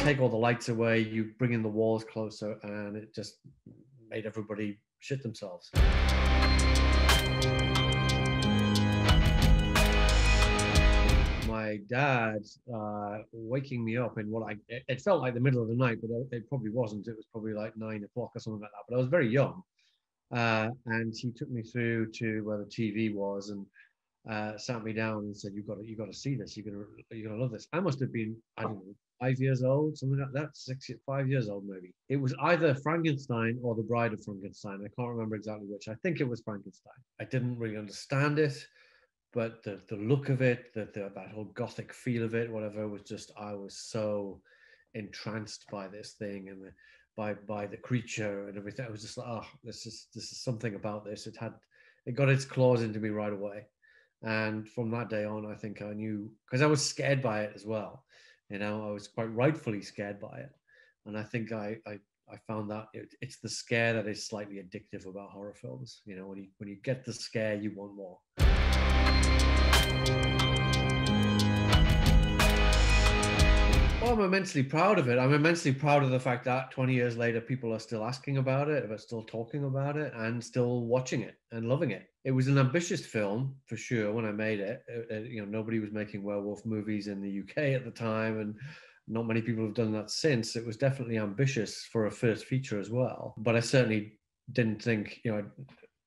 take all the lights away, you bring in the walls closer, and it just made everybody shit themselves. My dad waking me up in it felt like the middle of the night, but it probably wasn't. It was probably like 9 o'clock or something like that. But I was very young. And he took me through to where the TV was and sat me down and said, you got to see this. You're gonna love this. I must have been, I don't know, 5 years old, something like that. 5 years old, maybe. It was either Frankenstein or The Bride of Frankenstein. I can't remember exactly which. I think it was Frankenstein. I didn't really understand it, but the look of it, that whole gothic feel of it, whatever, was just, I was so entranced by this thing and by the creature and everything. I was just like, oh, this is something about this. It got its claws into me right away. And from that day on, I think I knew, because I was scared by it as well. You know, I was quite rightfully scared by it. And I think I found that it's the scare that is slightly addictive about horror films. You know, when you get the scare, you want more. Well, I'm immensely proud of it. I'm immensely proud of the fact that 20 years later, people are still asking about it, are still talking about it, and still watching it and loving it. It was an ambitious film, for sure, when I made it. You know, nobody was making werewolf movies in the UK at the time, and not many people have done that since. It was definitely ambitious for a first feature as well. But I certainly didn't think, you know,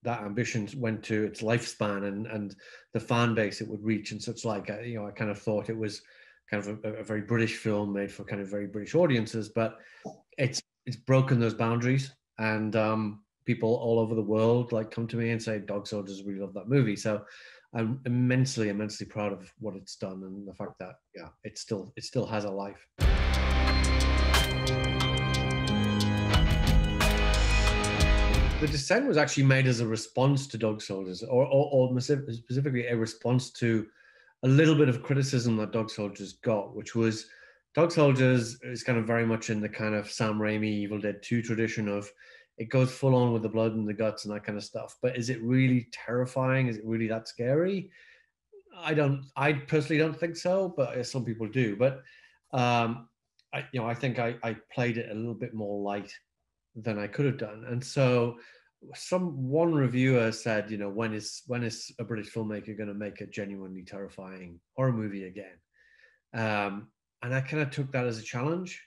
that ambition went to its lifespan and the fan base it would reach and such like. You know, I kind of thought it was kind of a very British film made for kind of very British audiences, but it's broken those boundaries, and people all over the world like come to me and say, Dog Soldiers, really love that movie. So I'm immensely proud of what it's done, and the fact that, yeah, it still has a life. The Descent was actually made as a response to Dog Soldiers, or specifically a response to a little bit of criticism that Dog Soldiers got, which was Dog Soldiers is kind of very much in the kind of Sam Raimi Evil Dead 2 tradition of it goes full on with the blood and the guts and that kind of stuff. But is it really terrifying? Is it really that scary? I personally don't think so, but some people do. But I think I played it a little bit more light than I could have done. And so one reviewer said, you know, when is a British filmmaker going to make a genuinely terrifying horror movie again? And I kind of took that as a challenge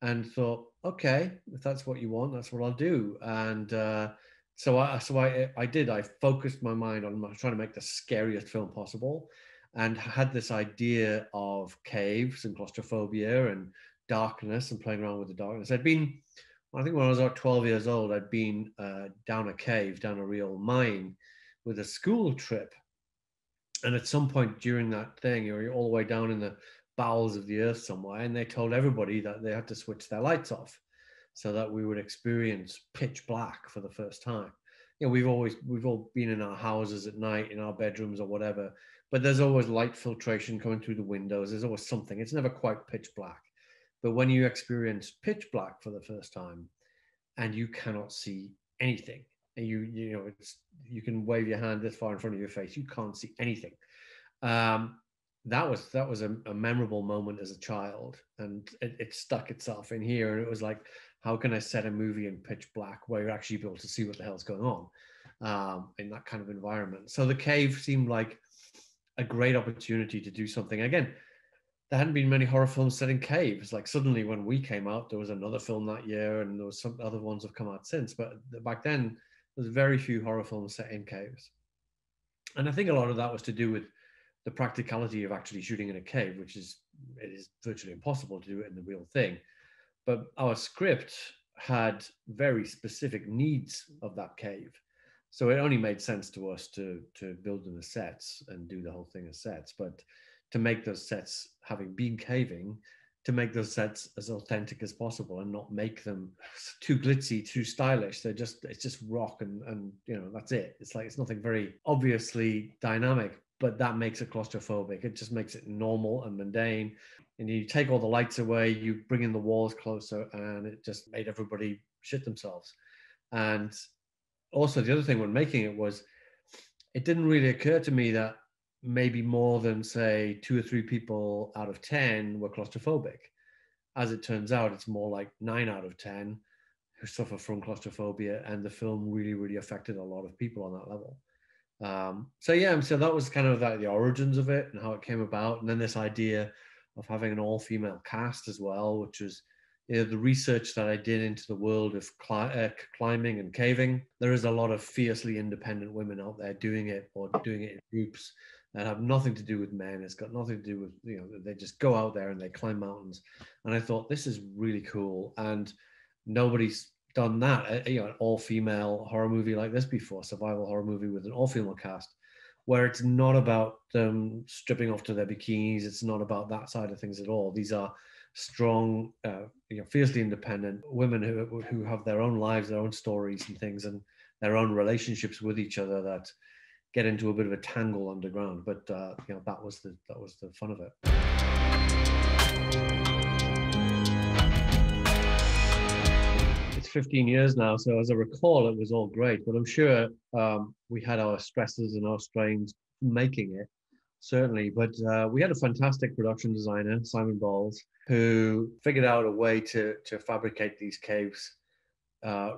and thought, okay, if that's what you want, that's what I'll do. And so I did. I focused my mind on trying to make the scariest film possible, and had this idea of caves and claustrophobia and darkness and playing around with the darkness. I think when I was about 12 years old, I'd been down a cave, down a real mine with a school trip. And at some point during that thing, you're all the way down in the bowels of the earth somewhere, and they told everybody that they had to switch their lights off so that we would experience pitch black for the first time. You know, we've all been in our houses at night, in our bedrooms or whatever, but there's always light filtration coming through the windows. There's always something. It's never quite pitch black. But when you experience pitch black for the first time and you cannot see anything, and you can wave your hand this far in front of your face, you can't see anything. That was a memorable moment as a child, and it stuck itself in here. And it was like, how can I set a movie in pitch black where you're actually able to see what the hell's going on in that kind of environment? So The Cave seemed like a great opportunity to do something. Again, there hadn't been many horror films set in caves. Like suddenly when we came out, there was another film that year, and there was some other ones have come out since. But back then, there's very few horror films set in caves. And I think a lot of that was to do with the practicality of actually shooting in a cave, it is virtually impossible to do it in the real thing. But our script had very specific needs of that cave. So it only made sense to us to build them as sets and do the whole thing as sets. But to make those sets, having been caving, to make those sets as authentic as possible and not make them too glitzy, too stylish. It's just rock and that's it. It's like, it's nothing very obviously dynamic, but that makes it claustrophobic. It just makes it normal and mundane. And you take all the lights away, you bring in the walls closer, and it just made everybody shit themselves. And also the other thing when making it was, it didn't really occur to me that maybe more than say 2 or 3 people out of 10 were claustrophobic. as it turns out, it's more like 9 out of 10 who suffer from claustrophobia, and the film really, really affected a lot of people on that level. So yeah, so that was kind of like the origins of it and how it came about. And then this idea of having an all-female cast as well, which was, you know, the research that I did into the world of climbing and caving. There is a lot of fiercely independent women out there doing it, or doing it in groups that have nothing to do with men. It's got nothing to do with, you know, they just go out there and they climb mountains. And I thought, this is really cool. And nobody's done that, you know, an all-female horror movie like this before, survival horror movie with an all-female cast, where it's not about them stripping off to their bikinis. It's not about that side of things at all. These are strong, you know, fiercely independent women who have their own lives, their own stories and things, and their own relationships with each other that get into a bit of a tangle underground. But you know, that was the fun of it. It's 15 years now, so as I recall, it was all great. But I'm sure we had our stresses and our strains making it, certainly. But we had a fantastic production designer, Simon Bowles, who figured out a way to fabricate these caves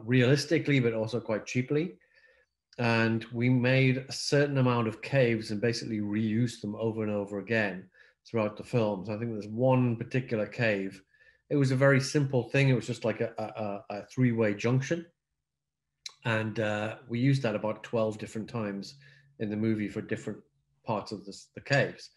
realistically, but also quite cheaply. And we made a certain amount of caves and basically reused them over and over again throughout the film. So I think there's one particular cave. It was a very simple thing. It was just like a three-way junction. And we used that about 12 different times in the movie for different parts of the caves.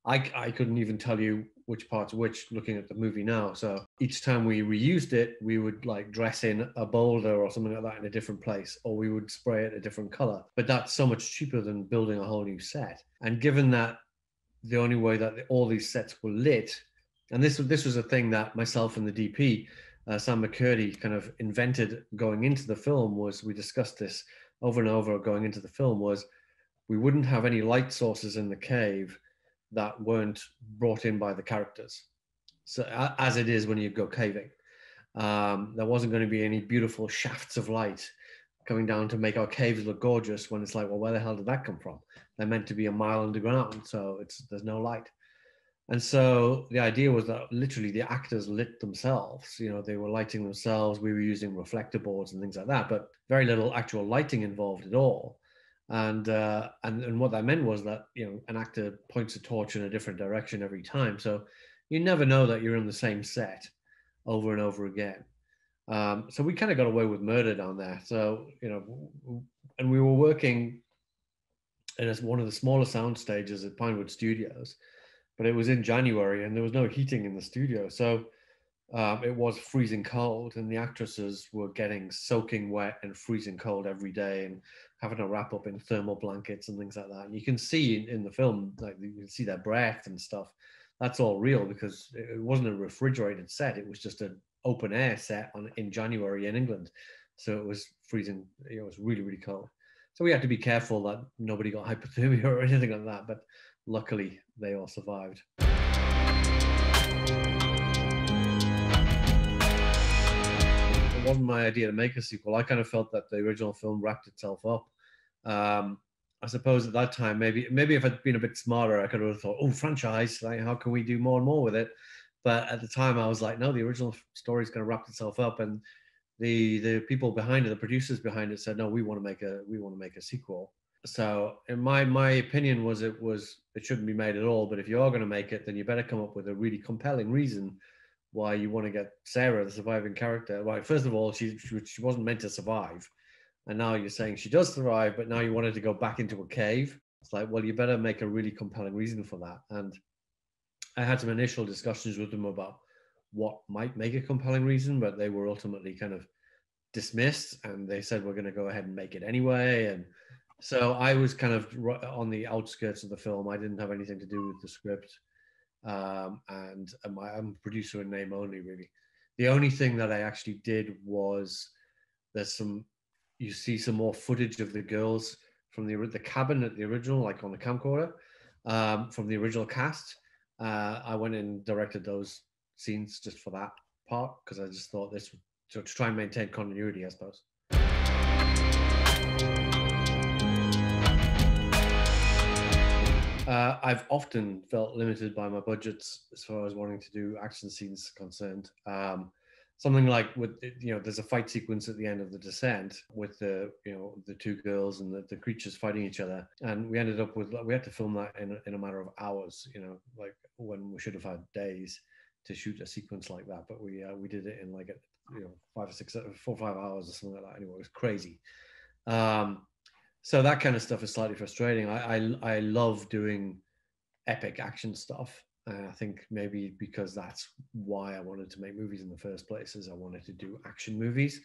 I couldn't even tell you which part's which looking at the movie now. So each time we reused it, we would like dress in a boulder or something like that in a different place, or we would spray it a different color. But that's so much cheaper than building a whole new set. And given that the only way that all these sets were lit, and this was a thing that myself and the DP, Sam McCurdy, kind of invented going into the film, was we discussed this over and over going into the film, was we wouldn't have any light sources in the cave that weren't brought in by the characters. So as it is when you go caving, there wasn't going to be any beautiful shafts of light coming down to make our caves look gorgeous when it's like, well, where the hell did that come from? They're meant to be a mile underground, so there's no light. And so the idea was that literally the actors lit themselves. You know, they were lighting themselves. We were using reflector boards and things like that, but very little actual lighting involved at all. And what that meant was that, you know, an actor points a torch in a different direction every time. So you never know that you're in the same set over and over again. So we kind of got away with murder down there. So, you know, and we were working in one of the smaller sound stages at Pinewood Studios, but it was in January and there was no heating in the studio. So it was freezing cold, and the actresses were getting soaking wet and freezing cold every day and having to wrap up in thermal blankets and things like that. And you can see in the film, like you can see their breath and stuff. That's all real because it wasn't a refrigerated set. It was just an open air set in January in England. So it was freezing, you know, it was really, really cold. So we had to be careful that nobody got hypothermia or anything like that. But luckily they all survived. It wasn't my idea to make a sequel. I kind of felt that the original film wrapped itself up. I suppose at that time, maybe if I'd been a bit smarter, I could have thought, oh, franchise, like, how can we do more and more with it? But at the time, I was like, no, the original story is going to wrap itself up. And the people behind it, the producers behind it, said, no, we want to make a sequel. So in my opinion was it shouldn't be made at all. But if you are going to make it, then you better come up with a really compelling reason why you want to get Sarah, the surviving character. Right, first of all, she wasn't meant to survive. And now you're saying she does survive, but now you wanted to go back into a cave. It's like, well, you better make a really compelling reason for that. And I had some initial discussions with them about what might make a compelling reason, but they were ultimately kind of dismissed. And they said, we're going to go ahead and make it anyway. And so I was kind of on the outskirts of the film. I didn't have anything to do with the script. And I'm a producer in name only, really. The only thing that I actually did was you see some more footage of the girls from the cabin at the original, like on the camcorder, from the original cast. I went and directed those scenes just for that part because I just thought this to try and maintain continuity, I suppose. I've often felt limited by my budgets as far as wanting to do action scenes concerned. Something like with, there's a fight sequence at the end of The Descent with the two girls and the creatures fighting each other, and we ended up with, we had to film that in a matter of hours, like when we should have had days to shoot a sequence like that, but we did it in like 5 or 6, 4 or 5 hours or something like that. Anyway, it was crazy. So that kind of stuff is slightly frustrating. I love doing epic action stuff. I think maybe because that's why I wanted to make movies in the first place, is I wanted to do action movies,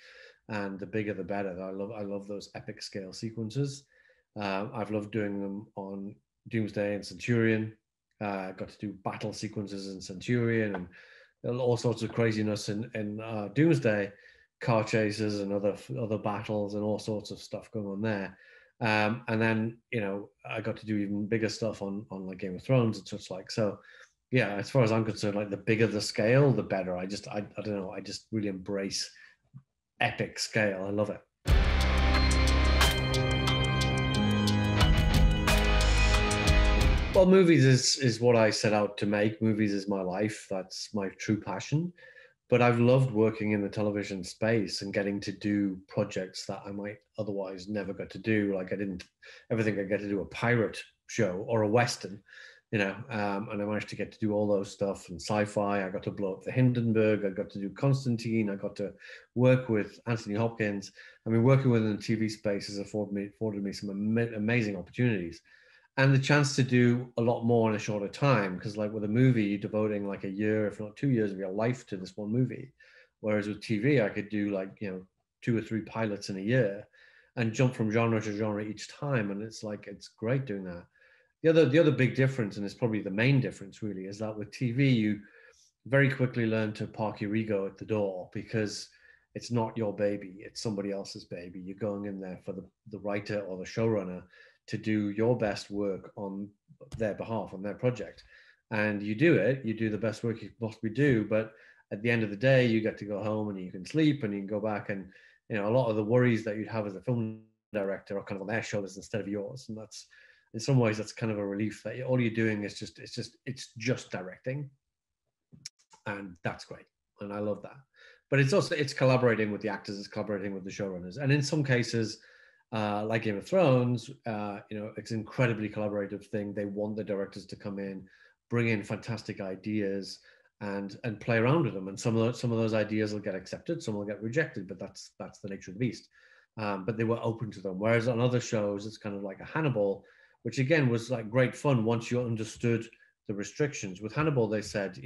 and the bigger the better. I love those epic scale sequences. I've loved doing them on Doomsday and Centurion. Got to do battle sequences in Centurion and all sorts of craziness in Doomsday, car chases and other battles and all sorts of stuff going on there. And then I got to do even bigger stuff on like Game of Thrones and such like. So yeah, as far as I'm concerned, like the bigger the scale, the better. I don't know. I just really embrace epic scale. I love it. Well, movies is what I set out to make. Movies is my life. That's my true passion. But I've loved working in the television space and getting to do projects that I might otherwise never get to do. Like I didn't ever think I'd get to do a pirate show or a Western, and I managed to get to do all those stuff and sci-fi. I got to blow up the Hindenburg. I got to do Constantine. I got to work with Anthony Hopkins. I mean, working within the TV space has afforded me some amazing opportunities, and the chance to do a lot more in a shorter time. Because like with a movie, you're devoting like a year, if not 2 years of your life to this one movie. Whereas with TV, I could do like, 2 or 3 pilots in a year and jump from genre to genre each time. And it's great doing that. The other big difference, and it's probably the main difference really, is that with TV, you very quickly learn to park your ego at the door, because it's not your baby, it's somebody else's baby. You're going in there for the writer or the showrunner to do your best work on their behalf, on their project. And you do the best work you can possibly do. But at the end of the day, you get to go home and you can sleep and you can go back, and a lot of the worries that you'd have as a film director are kind of on their shoulders instead of yours. And that's, in some ways, that's kind of a relief that all you're doing is just directing. And that's great. And I love that. But it's collaborating with the actors, it's collaborating with the showrunners. And in some cases, like Game of Thrones, it's an incredibly collaborative thing. They want the directors to come in, bring in fantastic ideas, and play around with them. And some of those ideas will get accepted, some will get rejected, but that's the nature of the beast. But they were open to them. Whereas on other shows, it's kind of like a Hannibal, which again was like great fun once you understood the restrictions. With Hannibal, they said,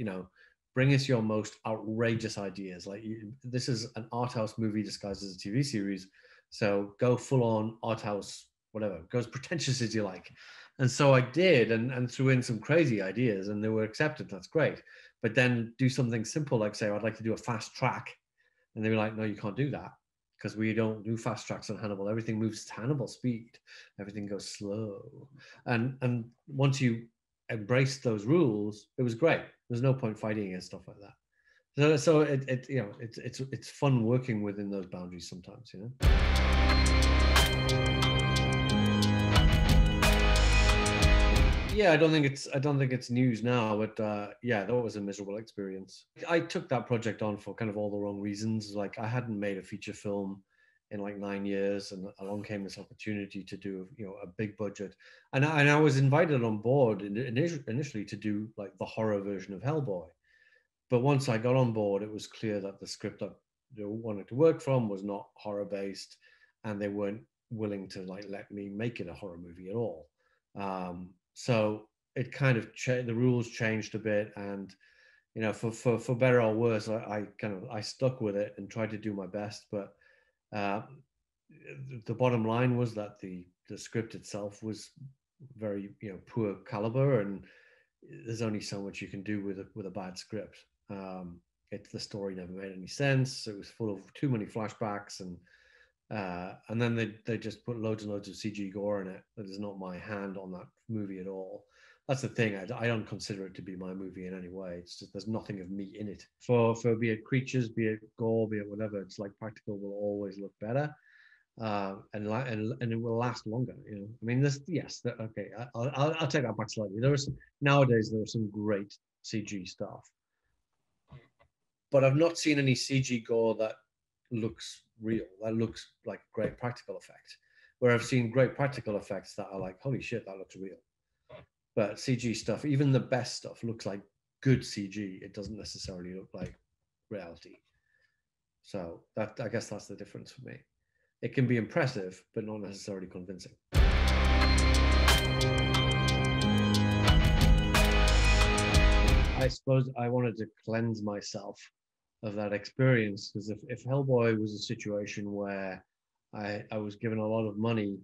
bring us your most outrageous ideas. Like this is an art house movie disguised as a TV series. So go full on art house, whatever, go as pretentious as you like. And so I did, and threw in some crazy ideas, and they were accepted. That's great. But then do something simple, like say, I'd like to do a fast track. And they were like, no, you can't do that, because we don't do fast tracks on Hannibal. Everything moves to Hannibal speed. Everything goes slow. And once you embraced those rules, it was great. There's no point fighting against stuff like that. So it's fun working within those boundaries sometimes, Yeah, I don't think it's news now, but yeah, that was a miserable experience. I took that project on for kind of all the wrong reasons. Like I hadn't made a feature film in like 9 years, and along came this opportunity to do a big budget, and I was invited on board initially to do like the horror version of Hellboy. But once I got on board, it was clear that the script that they wanted to work from was not horror based, and they weren't willing to like let me make it a horror movie at all. So it kind of the rules changed a bit, and for better or worse, I stuck with it and tried to do my best. But the bottom line was that the script itself was very poor caliber, and there's only so much you can do with a bad script. The story never made any sense. It was full of too many flashbacks, and then they just put loads and loads of CG gore in it. That is not my hand on that movie at all. That's the thing. I don't consider it to be my movie in any way. It's just there's nothing of me in it. For be it creatures, be it gore, be it whatever. It's like practical will always look better. and it will last longer. You know, I mean, okay. I'll take that back slightly. Nowadays there are some great CG stuff, but I've not seen any CG gore that looks real. That looks like great practical effect. Where I've seen great practical effects that are like, holy shit, that looks real. But CG stuff, even the best stuff, looks like good CG. It doesn't necessarily look like reality. So I guess that's the difference for me. It can be impressive, but not necessarily convincing. I suppose I wanted to cleanse myself of that experience, because if Hellboy was a situation where I was given a lot of money,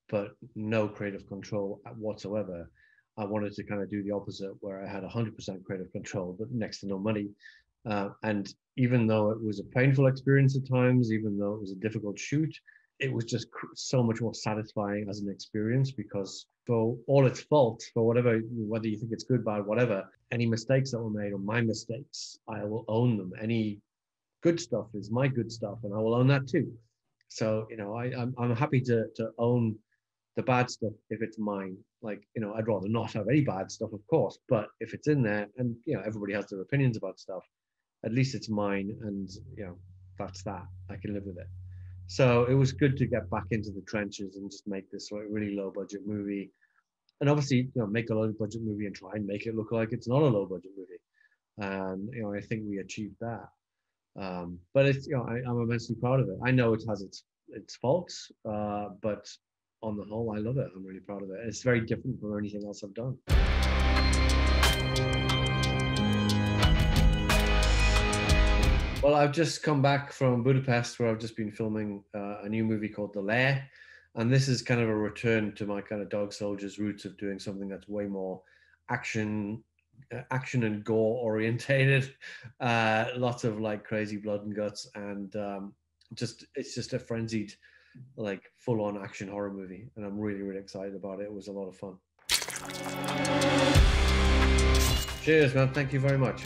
but no creative control whatsoever, I wanted to kind of do the opposite, where I had 100% creative control, but next to no money. And even though it was a painful experience at times, even though it was a difficult shoot, it was just so much more satisfying as an experience, because for all its faults, for whatever, whether you think it's good, bad, whatever, any mistakes that were made or my mistakes, I will own them. Any good stuff is my good stuff, and I will own that too. So, you know, I'm happy to own the bad stuff if it's mine. Like, you know, I'd rather not have any bad stuff, of course, but if it's in there, and, you know, everybody has their opinions about stuff, at least it's mine, and, you know, that's that. I can live with it. So it was good to get back into the trenches and just make this really low budget movie. And obviously, you know, make a low budget movie and try and make it look like it's not a low budget movie. And, you know, I think we achieved that. But it's, you know, I'm immensely proud of it. I know it has its faults, but on the whole, I love it. I'm really proud of it. It's very different from anything else I've done. Well, I've just come back from Budapest, where I've just been filming a new movie called The Lair. And this is kind of a return to my kind of Dog Soldiers roots of doing something that's way more action and gore orientated. Lots of like crazy blood and guts, and it's just a frenzied, like full-on action horror movie. And I'm really, really excited about it. It was a lot of fun. Cheers, man. Thank you very much.